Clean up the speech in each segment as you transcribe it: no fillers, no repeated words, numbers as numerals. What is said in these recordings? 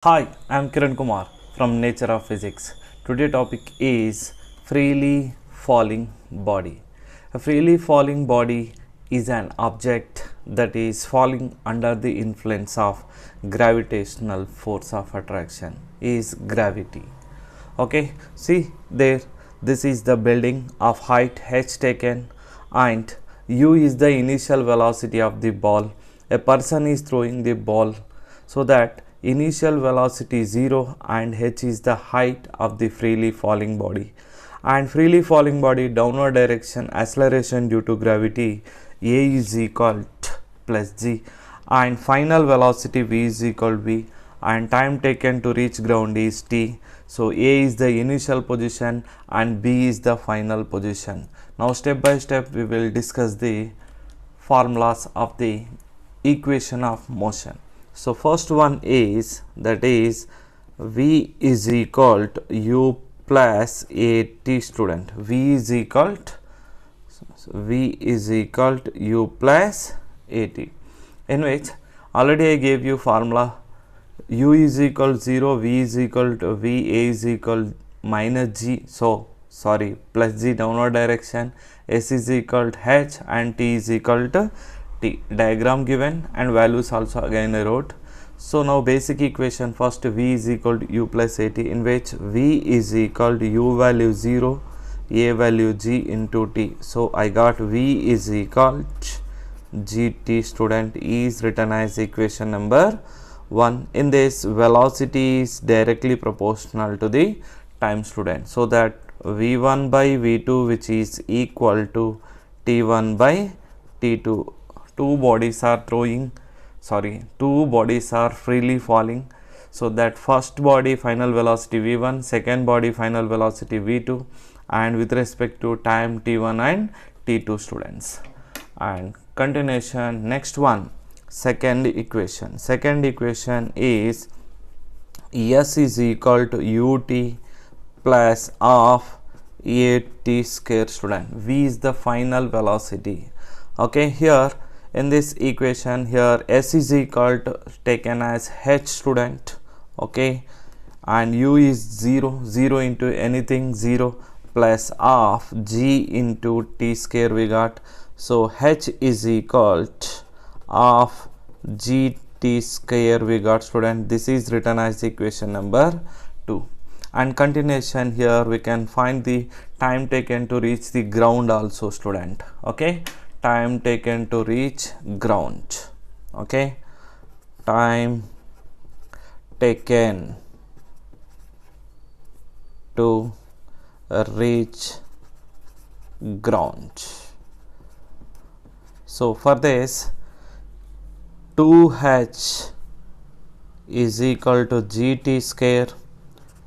Hi, I am Kiran Kumar from Nature of Physics. Today topic is freely falling body. A freely falling body is an object that is falling under the influence of gravitational force of attraction is gravity. Okay, see there, this is the building of height h taken and u is the initial velocity of the ball. A person is throwing the ball, so that initial velocity 0 and h is the height of the freely falling body, and freely falling body downward direction acceleration due to gravity a is equal to plus g, and final velocity v is equal to v, and time taken to reach ground is t. So a is the initial position and b is the final position. Now step by step we will discuss the formulas of the equation of motion. So first one is, that is, v is equal to u plus at student. V is equal to u plus at, in which already I gave you formula. U is equal to 0, v is equal to v, a is equal to minus g, so sorry, plus g downward direction, s is equal to h and t is equal to t. Diagram given and values also again I wrote. So now basic equation, first v is equal to u plus at, in which v is equal to u value 0, a value g into t. So I got v is equal to gt student is written as equation number 1. In this, velocity is directly proportional to the time student, so that v1 by v2 which is equal to t1 by t2. Two bodies are freely falling, so that first body final velocity v1, second body final velocity v2, and with respect to time t1 and t2 students. And continuation, next one, second equation is s is equal to ut plus of at square student. V is the final velocity. Okay, here in this equation, here s is equal to taken as h student, okay, and u is 0 into anything 0 plus of g into t square we got. So h is equal to of gt square we got student. This is written as equation number 2. And continuation, here we can find the time taken to reach the ground also student. Okay, time taken to reach ground. Okay, time taken to reach ground. So for this, 2h is equal to gt square,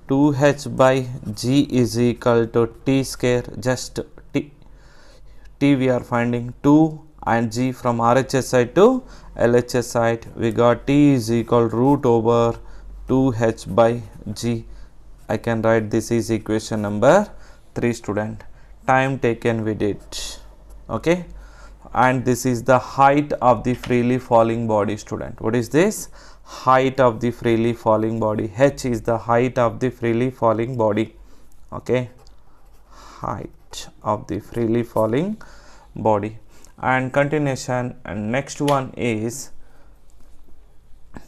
2h by g is equal to t square, just t we are finding 2 and g from RHS side to LHS side. We got t is equal root over 2h by g. I can write this is equation number 3 student. Time taken we did. Okay, and this is the height of the freely falling body student. What is this? Height of the freely falling body. H is the height of the freely falling body. Okay, height of the freely falling body. And continuation, and next one is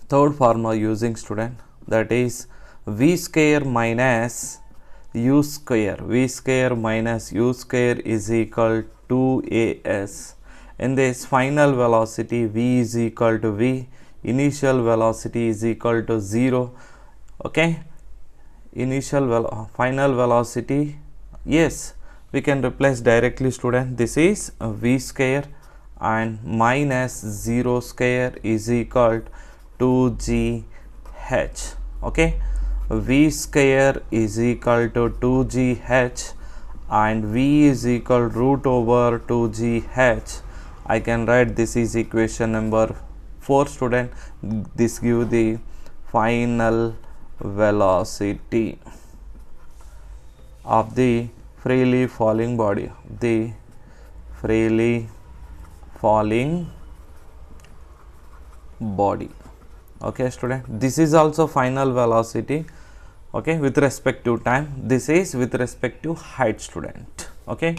third formula using student, that is v square minus u square. V square minus u square is equal to as. In this, final velocity v is equal to v, initial velocity is equal to 0. Okay, final velocity, yes, we can replace directly student. This is v square and minus 0 square is equal to 2gh. Okay, v square is equal to 2gh and v is equal root over 2gh. I can write this is equation number 4 student. This gives the final velocity of the freely falling body, Okay student, this is also final velocity, okay, with respect to time. This is with respect to height student. Okay,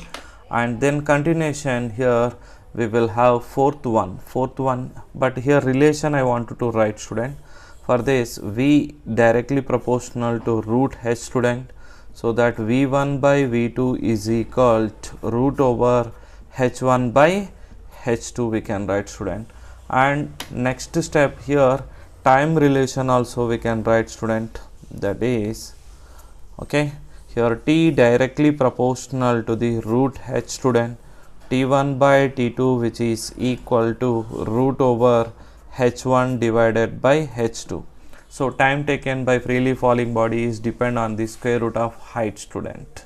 and then continuation here we will have fourth one, but here relation I wanted to write student. For this v directly proportional to root h student, so that v1 by v2 is equal to root over h1 by h2 we can write student. And next step here, time relation also we can write student, that is, okay, here t directly proportional to the root h student, t1 by t2 which is equal to root over h1 divided by h2. So time taken by freely falling body is depend on the square root of height student.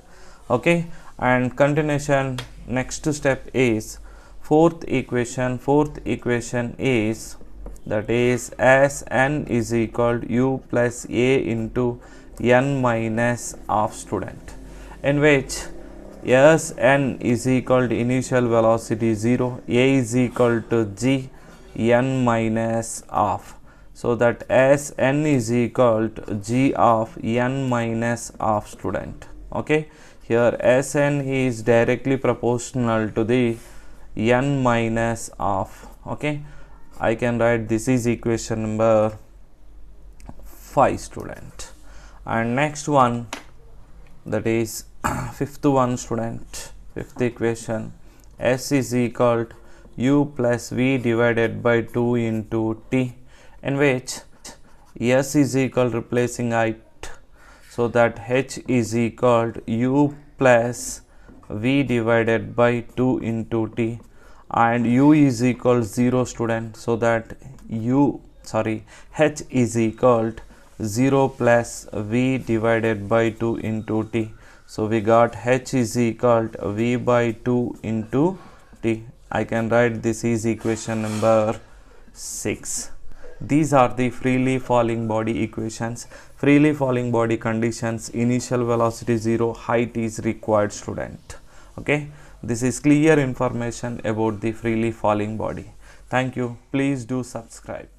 Okay, and continuation, next step is fourth equation is, that is, as n is equal to u plus a into n minus half student, in which as n is equal to initial velocity 0, a is equal to g n minus half, so that as n is equal to g of n minus half student. Okay, here as n is directly proportional to the n minus half. Okay, I can write this is equation number 5 student. And next one, that is fifth one student, fifth equation, s is equal to u plus v divided by 2 into t, in which s is equal replacing height, so that h is equal to u plus v divided by 2 into t, and u is equal 0 student, so that h is equal to 0 plus v divided by 2 into t. So we got h is equal to v by 2 into t. I can write this is equation number 6. These are the freely falling body equations. Freely falling body conditions, initial velocity 0, height is required student. Okay, this is clear information about the freely falling body. Thank you. Please do subscribe.